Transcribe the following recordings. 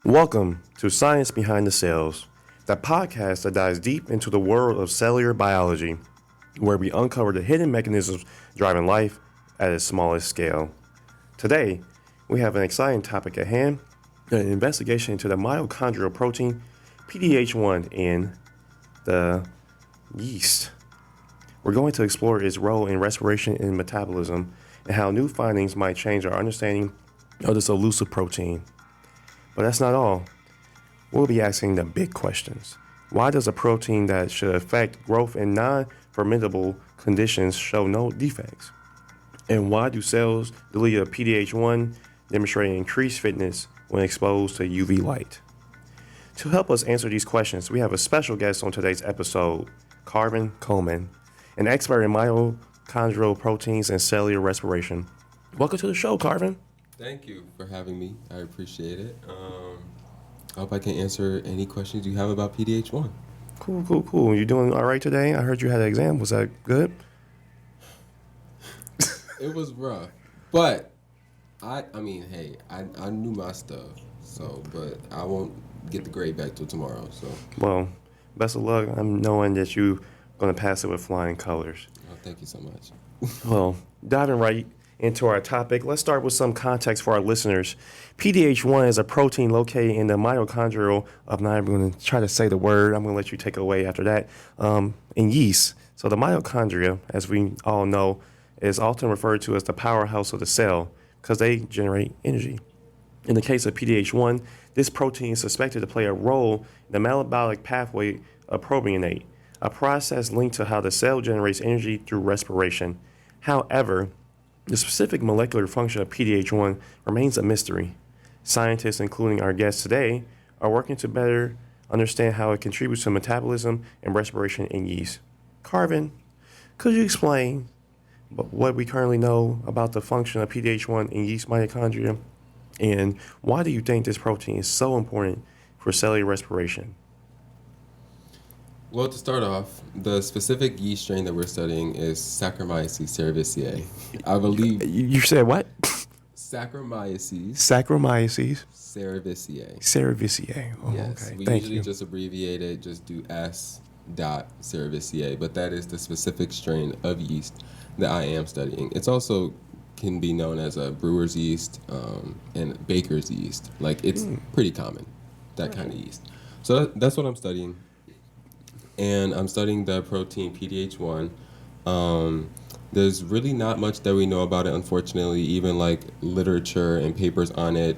Welcome to Science Behind the Cells, the podcast that dives deep into the world of cellular biology, where we uncover the hidden mechanisms driving life at its smallest scale. Today, we have an exciting topic at hand, an investigation into the mitochondrial protein PDH1 in the yeast. We're going to explore its role in respiration and metabolism and how new findings might change our understanding of this elusive protein. But that's not all. We'll be asking the big questions. Why does a protein that should affect growth in non-fermentable conditions show no defects? And why do cells deleted PDH1 demonstrate increased fitness when exposed to UV light? To help us answer these questions, we have a special guest on today's episode, Carvin Coleman, an expert in mitochondrial proteins and cellular respiration. Welcome to the show, Carvin. Thank you for having me. I appreciate it. I hope I can answer any questions you have about PDH1. Cool. You doing all right today? I heard you had an exam. Was that good? It was rough, but I knew my stuff. But I won't get the grade back till tomorrow. So. Well, best of luck. I'm knowing that you're going to pass it with flying colors. Oh, thank you so much. Well, diving right into our topic, let's start with some context for our listeners. PDH1 is a protein located in the mitochondrial of, now I'm going to try to say the word, I'm going to let you take away after that, in yeast. So the mitochondria, as we all know, is often referred to as the powerhouse of the cell because they generate energy. In the case of PDH1, this protein is suspected to play a role in the metabolic pathway of propionate, a process linked to how the cell generates energy through respiration. However, the specific molecular function of PDH1 remains a mystery. Scientists, including our guest today, are working to better understand how it contributes to metabolism and respiration in yeast. Carvin, could you explain what we currently know about the function of PDH1 in yeast mitochondria, and why do you think this protein is so important for cellular respiration? Well, to start off, the specific yeast strain that we're studying is Saccharomyces cerevisiae. I believe... You said what? Saccharomyces. Saccharomyces. Cerevisiae. Cerevisiae. Oh, yes, okay. we Thank usually you. just abbreviate it, just do S.cerevisiae, but that is the specific strain of yeast that I am studying. It's also can be known as a brewer's yeast and baker's yeast. Like, it's pretty common, that kind of yeast. So that's what I'm studying. And I'm studying the protein PDH1. There's really not much that we know about it, unfortunately, even like literature and papers on it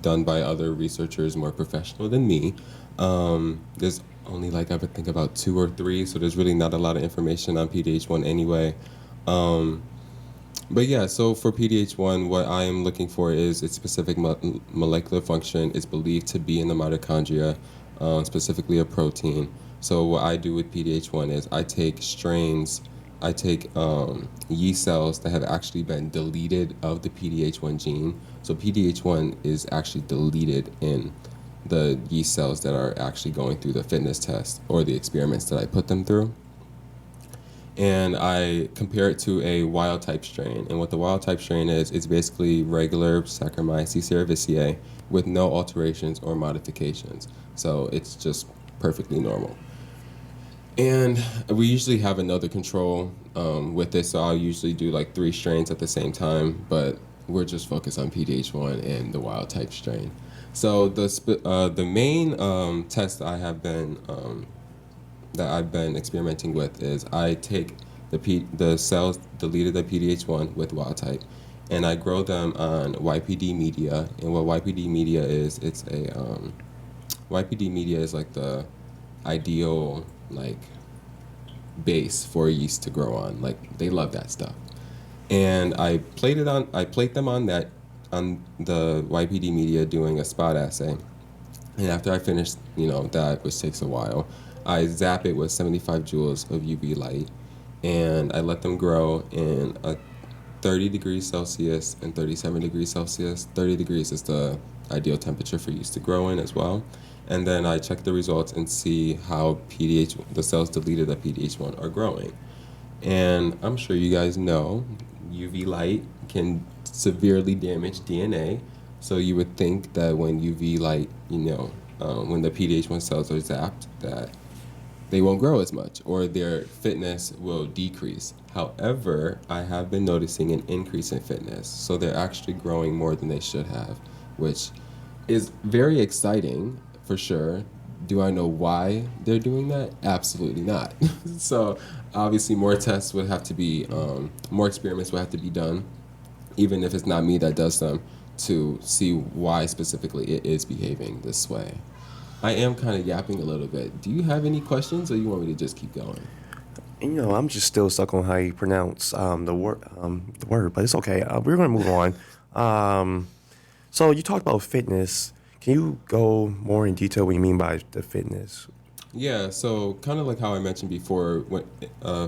done by other researchers more professional than me. There's only I would think about 2 or 3, so there's really not a lot of information on PDH1 anyway. But yeah, so for PDH1, what I am looking for is its specific molecular function. It's believed to be in the mitochondria, specifically a protein. So what I do with PDH1 is I take yeast cells that have actually been deleted of the PDH1 gene. So PDH1 is actually deleted in the yeast cells that are actually going through the fitness test or the experiments that I put them through. And I compare it to a wild type strain. And what the wild type strain is, it's basically regular Saccharomyces cerevisiae with no alterations or modifications. So it's just perfectly normal. And we usually have another control with this, so I'll usually do 3 strains at the same time, but we're just focused on PDH1 and the wild type strain. So the main test that I've been experimenting with is I take the cells deleted the PDH1 with wild type, and I grow them on YPD media. And what YPD media is, YPD media is the ideal base for yeast to grow on. They love that stuff. And I plate them on the YPD media doing a spot assay. And after I finish, that, which takes a while, I zap it with 75 joules of UV light, and I let them grow in a 30 degrees Celsius and 37 degrees Celsius. 30 degrees is the ideal temperature for yeast to grow in as well. And then I check the results and see how the cells deleted at PDH1 are growing. And I'm sure you guys know UV light can severely damage DNA. So you would think that when UV light, when the PDH1 cells are zapped, that they won't grow as much or their fitness will decrease. However, I have been noticing an increase in fitness. So they're actually growing more than they should have, which is very exciting for sure. Do I know why they're doing that? Absolutely not. So obviously more tests would have to be, more experiments would have to be done, even if it's not me that does them, to see why specifically it is behaving this way. I am kind of yapping a little bit. Do you have any questions, or you want me to just keep going? I'm just still stuck on how you pronounce the word, but it's okay. We're going to move on. Um, so you talked about fitness. Can you go more in detail what you mean by the fitness? Yeah, so kind of like how I mentioned before, when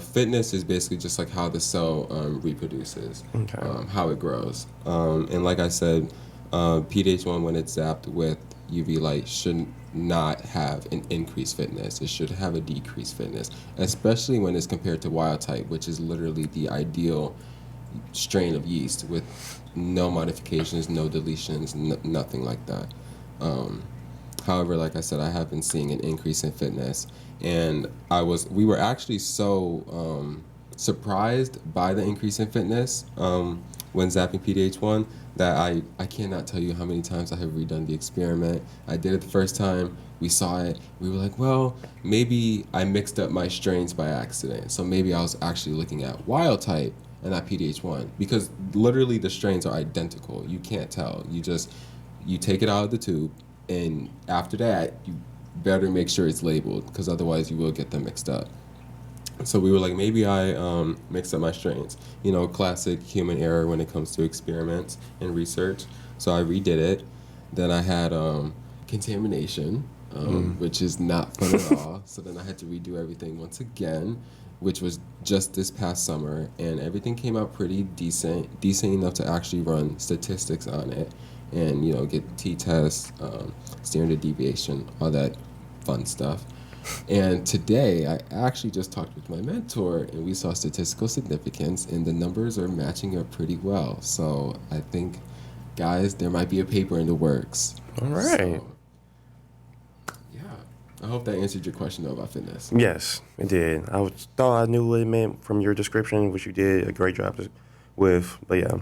fitness is basically just like how the cell reproduces, Okay. how it grows. And like I said, PDH1 when it's zapped with UV light should not have an increased fitness. It should have a decreased fitness, especially when it's compared to wild type, which is literally the ideal strain of yeast with no modifications, no deletions, nothing like that. Um, However, like I said, I have been seeing an increase in fitness, and we were actually so surprised by the increase in fitness when zapping PDH1 that I cannot tell you how many times I have redone the experiment. I did it the first time, we saw it, we were like, well, maybe I mixed up my strains by accident, so maybe I was actually looking at wild type and not PDH1, because literally the strains are identical. You can't tell. You take it out of the tube, and after that, you better make sure it's labeled, because otherwise you will get them mixed up. So we were like, maybe I mixed up my strains. Classic human error when it comes to experiments and research. So I redid it. Then I had contamination, which is not fun at all. So then I had to redo everything once again, which was just this past summer, and everything came out pretty decent enough to actually run statistics on it, and get t-tests, standard deviation, all that fun stuff. And today I actually just talked with my mentor, and we saw statistical significance, and the numbers are matching up pretty well. So I think, guys, there might be a paper in the works. All right. So, yeah, I hope that answered your question though about fitness. Yes, it did. Thought I knew what it meant from your description, which you did a great job with. But yeah,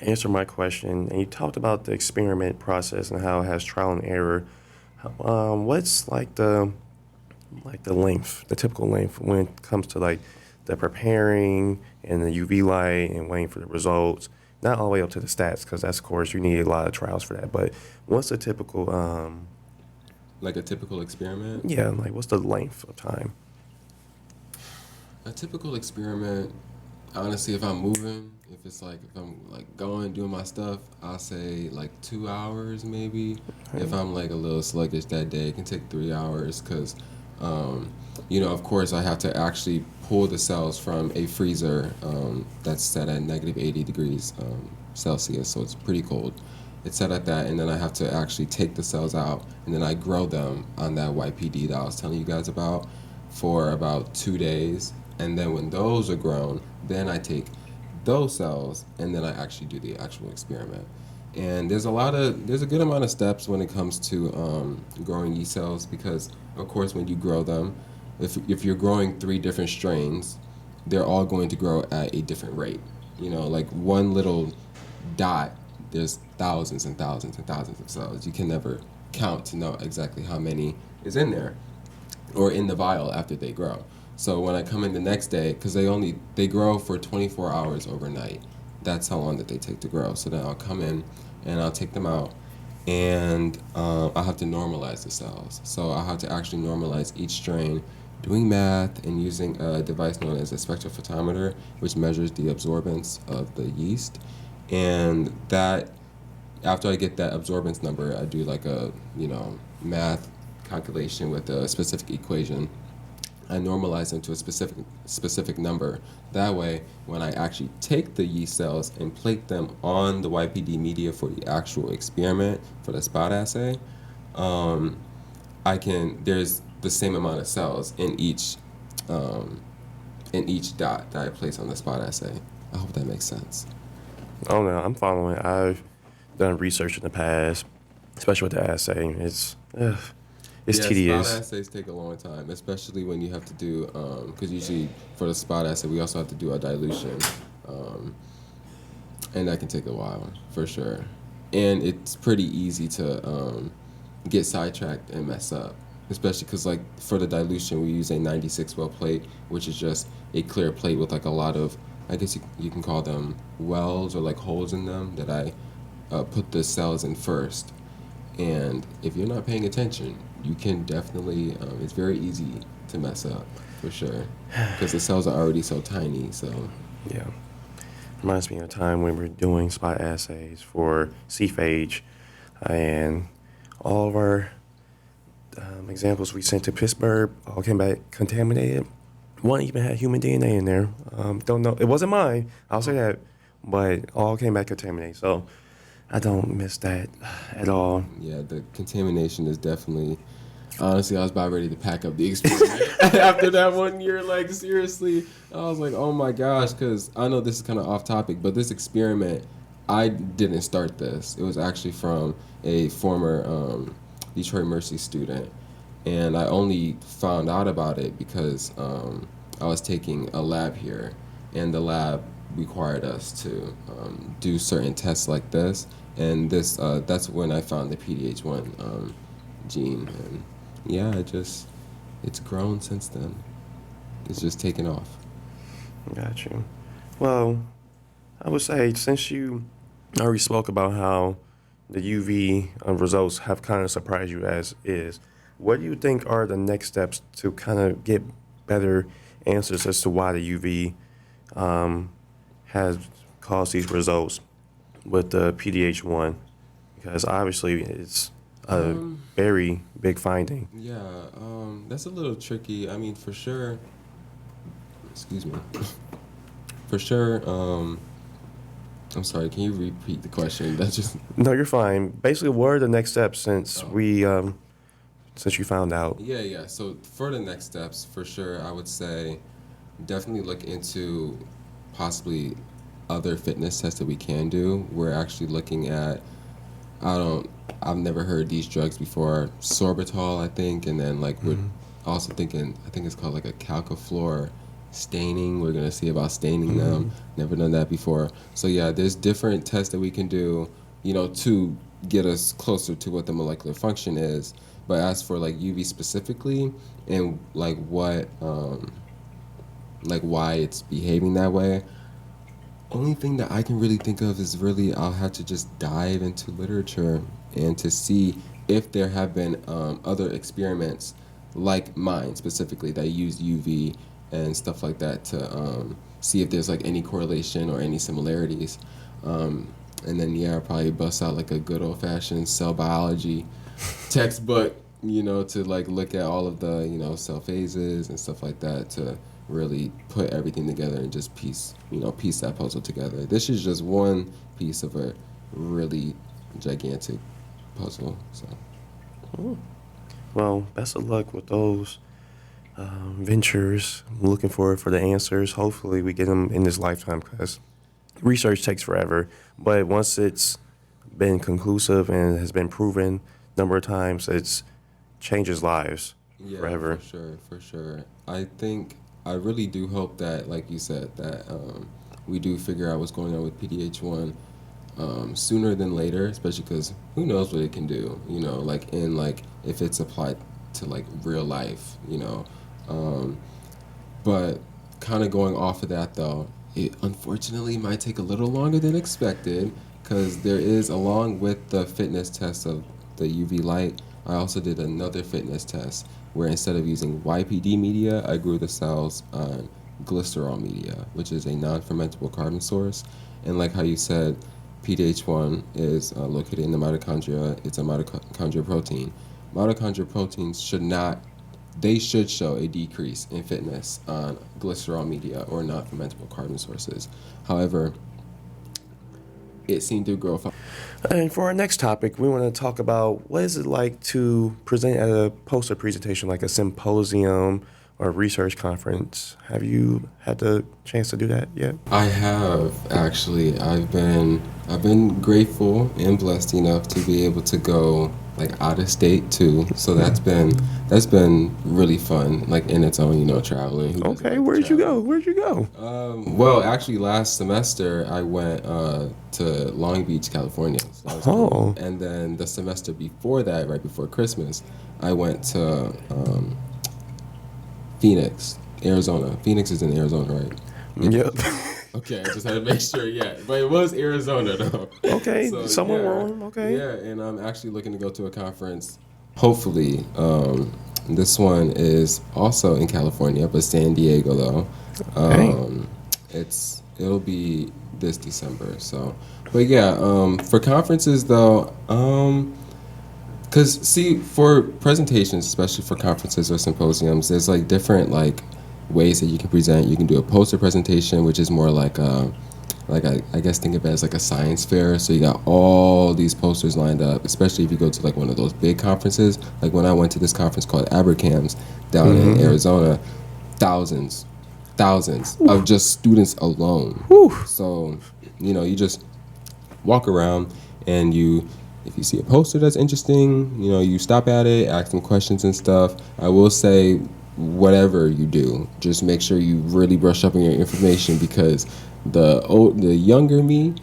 answer my question. And you talked about the experiment process and how it has trial and error. What's like the length, the typical length when it comes to like the preparing and the UV light and waiting for the results? Not all the way up to the stats, because that's, of course, you need a lot of trials for that. But what's the typical, Like a typical experiment? yeah, like what's the length of time? A typical experiment, honestly, if I'm moving, if I'm like going, doing my stuff, I'll say like 2 hours maybe. If I'm like a little sluggish that day, it can take 3 hours, because, of course, I have to actually pull the cells from a freezer that's set at negative 80 degrees Celsius, so it's pretty cold. It's set at that, and then I have to actually take the cells out, and then I grow them on that YPD that I was telling you guys about for about 2 days. And then when those are grown, then I take those cells, and then I actually do the actual experiment. And there's a good amount of steps when it comes to growing yeast cells, because of course when you grow them, if you're growing 3 different strains, they're all going to grow at a different rate. Like one little dot, there's thousands and thousands and thousands of cells. You can never count to know exactly how many is in there or in the vial after they grow. So when I come in the next day, because they grow for 24 hours overnight. That's how long that they take to grow. So then I'll come in and I'll take them out, and I'll have to normalize the cells. So I'll have to actually normalize each strain, doing math and using a device known as a spectrophotometer, which measures the absorbance of the yeast. And that, after I get that absorbance number, I do like a math calculation with a specific equation. I normalize them to a specific number. That way, when I actually take the yeast cells and plate them on the YPD media for the actual experiment for the spot assay, there's the same amount of cells in each dot that I place on the spot assay. I hope that makes sense. Oh no, I'm following. done research in the past, especially with the assay. It's Yeah, spot tedious. assays take a long time, especially when you have to do, because usually for the spot assay, we also have to do a dilution. Um, and that can take a while, for sure. And it's pretty easy to get sidetracked and mess up, especially because, like, for the dilution, we use a 96 well plate, which is just a clear plate with, like, a lot of, I guess you can call them wells or, like, holes in them that I put the cells in first. And if you're not paying attention, you can definitely, it's very easy to mess up, for sure, because the cells are already so tiny. So, Yeah. Reminds me of a time when we were doing spot assays for C-phage, and all of our examples we sent to Pittsburgh all came back contaminated. One even had human DNA in there. Don't know. It wasn't mine. I'll say that. But all came back contaminated. So I don't miss that at all. yeah, the contamination is definitely. Honestly, I was about ready to pack up the experiment after that 1 year. Like, seriously, I was like, oh my gosh, because I know this is kind of off topic, but this experiment, I didn't start this. It was actually from a former Detroit Mercy student, and I only found out about it because I was taking a lab here, and the lab required us to do certain tests like this, and this that's when I found the PDH1 gene, and yeah, it's grown since then. It's just taken off. Got you. Well, I would say since you already spoke about how the UV results have kind of surprised you as is, what do you think are the next steps to kind of get better answers as to why the UV has caused these results with the PDH1? Because obviously it's a very big finding. Yeah, that's a little tricky. I mean, for sure. Excuse me. For sure. I'm sorry. Can you repeat the question? That's just. No, you're fine. Basically, what are the next steps since since you found out? Yeah. So for the next steps, for sure, I would say definitely look into possibly other fitness tests that we can do. We're actually looking at. I've never heard these drugs before. Sorbitol, I think, and then like we're also thinking. I think it's called like a calcifluor staining. We're gonna see about staining them. Never done that before. So yeah, there's different tests that we can do, to get us closer to what the molecular function is. But as for like UV specifically and like what, like why it's behaving that way, only thing that I can really think of is really I'll have to just dive into literature and to see if there have been other experiments like mine specifically that use UV and stuff like that to see if there's like any correlation or any similarities. And then I'll probably bust out like a good old fashioned cell biology textbook, to like look at all of the, cell phases and stuff like that to really put everything together and just piece that puzzle together. This is just one piece of a really gigantic puzzle. So. Well, best of luck with those ventures. I'm looking forward for the answers. Hopefully, we get them in this lifetime because research takes forever. But once it's been conclusive and has been proven a number of times, it changes lives forever. For sure. I really do hope that, like you said, that we do figure out what's going on with PDH1 sooner than later, especially because who knows what it can do, if it's applied to like real life, but kind of going off of that though, it unfortunately might take a little longer than expected because there is, along with the fitness test of the UV light, I also did another fitness test where instead of using YPD media, I grew the cells on glycerol media, which is a non-fermentable carbon source. And like how you said, PDH1 is located in the mitochondria. It's a mitochondrial protein. Mitochondrial proteins should show a decrease in fitness on glycerol media or non-fermentable carbon sources. However, it seemed to grow. And for our next topic, we want to talk about what is it like to present at a poster presentation, like a symposium or research conference. Have you had the chance to do that yet? I have actually. I've been grateful and blessed enough to be able to go like out of state too. So that's been really fun, like in its own, traveling. Who doesn't Okay, like to where'd you travel? go? Where'd you go? Well, actually, last semester I went to Long Beach, California. So that was cool. Oh, And then the semester before that, right before Christmas, I went to Phoenix, Arizona. Phoenix is in Arizona, right? yep. Okay, I just had to make sure, yeah. But it was Arizona, though. Okay, So, somewhere yeah. warm. Okay. Yeah, and I'm actually looking to go to a conference, hopefully. This one is also in California, but San Diego, though. Okay. It'll be this December, so. But yeah, for conferences, though, because, see, for presentations, especially for conferences or symposiums, there's like different like ways that you can present. You can do a poster presentation, which is more like I guess think of it as like a science fair. So you got all these posters lined up, especially if you go to like one of those big conferences. Like when I went to this conference called Abercams down in Arizona, thousands, thousands of just students alone. So, you just walk around and if you see a poster that's interesting, you stop at it, ask them questions and stuff. I will say, whatever you do, just make sure you really brush up on your information, because the younger me,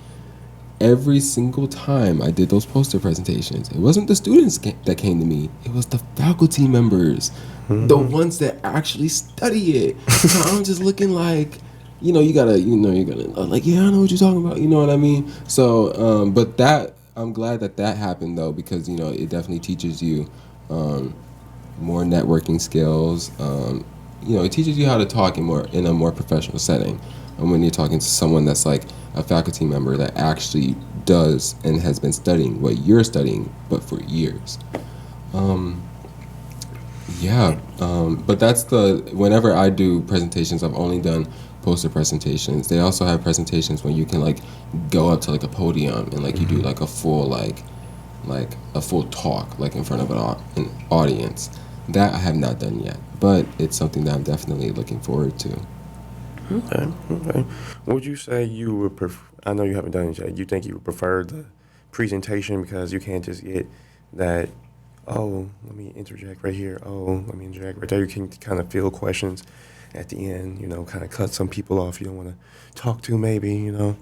every single time I did those poster presentations, it wasn't the students that came to me, it was the faculty members, the ones that actually study it. So I'm just looking like, you gotta like, yeah, I know what you're talking about, you know what I mean? So but that, I'm glad that happened though, because it definitely teaches you more networking skills. It teaches you how to talk in a more professional setting. And when you're talking to someone that's like a faculty member that actually does and has been studying what you're studying, but for years. But whenever I do presentations, I've only done poster presentations. They also have presentations when you can like go up to like a podium and like you do like a full like a full talk like in front of an audience. That I have not done yet, but it's something that I'm definitely looking forward to. Okay. Okay. Would you say you would I know you haven't done it yet. You think you would prefer the presentation because you can't just get that, oh, let me interject right here. Oh, let me interject right there. You can kind of field questions at the end, kind of cut some people off you don't want to talk to maybe.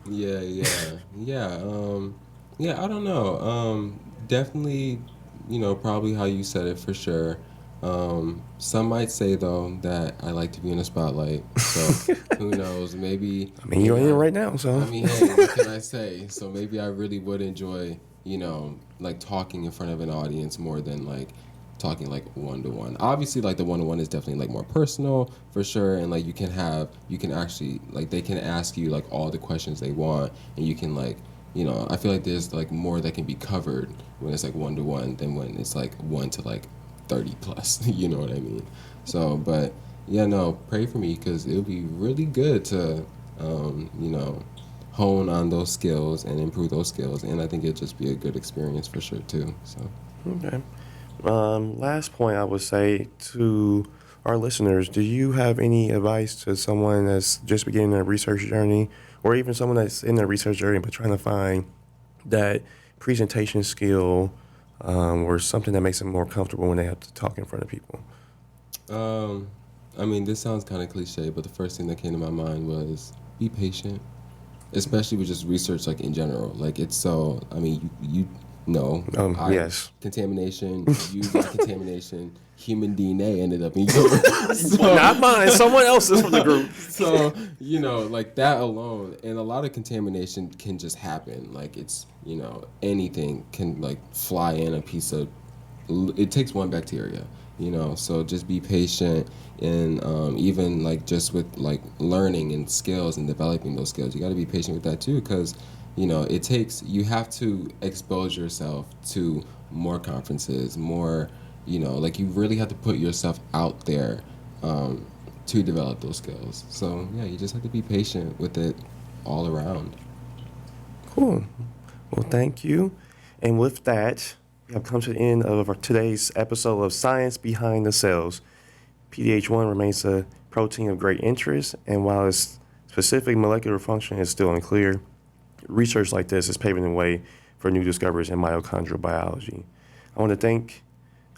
Yeah. I don't know. Definitely, probably how you said it for sure. Some might say though that I like to be in the spotlight. So who knows? I mean, you're in it right now, so. I mean, hey, what can I say? So maybe I really would enjoy, like talking in front of an audience more than like talking like one to one. Obviously, like the one to one is definitely like more personal for sure, and like you can actually like they can ask you like all the questions they want, and you can like. I feel like there's like more that can be covered when it's like one to one than when it's like 1 to like 30 plus. You know what I mean? So, but yeah, no, pray for me because it would be really good to, hone on those skills and improve those skills. And I think it'd just be a good experience for sure, too. So, Okay. Last point I would say to our listeners, do you have any advice to someone that's just beginning their research journey or even someone that's in their research journey but trying to find that presentation skill or something that makes them more comfortable when they have to talk in front of people? um, I mean, this sounds kind of cliche, but the first thing that came to my mind was be patient, especially with just research, like in general. Like it's so. I mean, you know, Yes. contamination, you got contamination. Human DNA ended up in yours. Not mine, someone else's from the group. So like that alone, and a lot of contamination can just happen. Like it's anything can like fly in a piece of. It takes one bacteria. So just be patient, and even like just with like learning and skills and developing those skills, you got to be patient with that too, because you have to expose yourself to more conferences, more like you really have to put yourself out there to develop those skills. So yeah, you just have to be patient with it all around. Cool. Well, thank you. And with that, we have come to the end of today's episode of Science Behind the Cells. PDH1 remains a protein of great interest, and while its specific molecular function is still unclear, research like this is paving the way for new discoveries in mitochondrial biology. I want to thank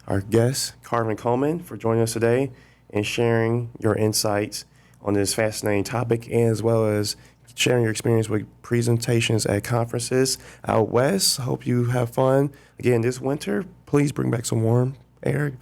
our guest, Carvin Coleman, for joining us today and sharing your insights on this fascinating topic, and as well as sharing your experience with presentations at conferences out west. Hope you have fun. Again, this winter, please bring back some warm air.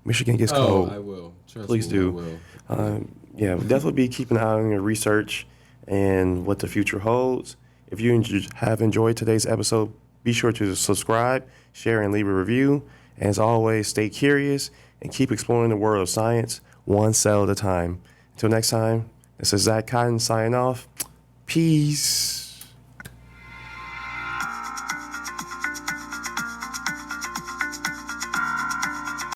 Michigan gets cold. I will. Trust Please me, do. I will. Yeah, we'll definitely be keeping an eye on your research and what the future holds. If you have enjoyed today's episode, be sure to subscribe, share, and leave a review. As always, stay curious and keep exploring the world of science one cell at a time. Until next time, this is Zach Cotton signing off. Peace.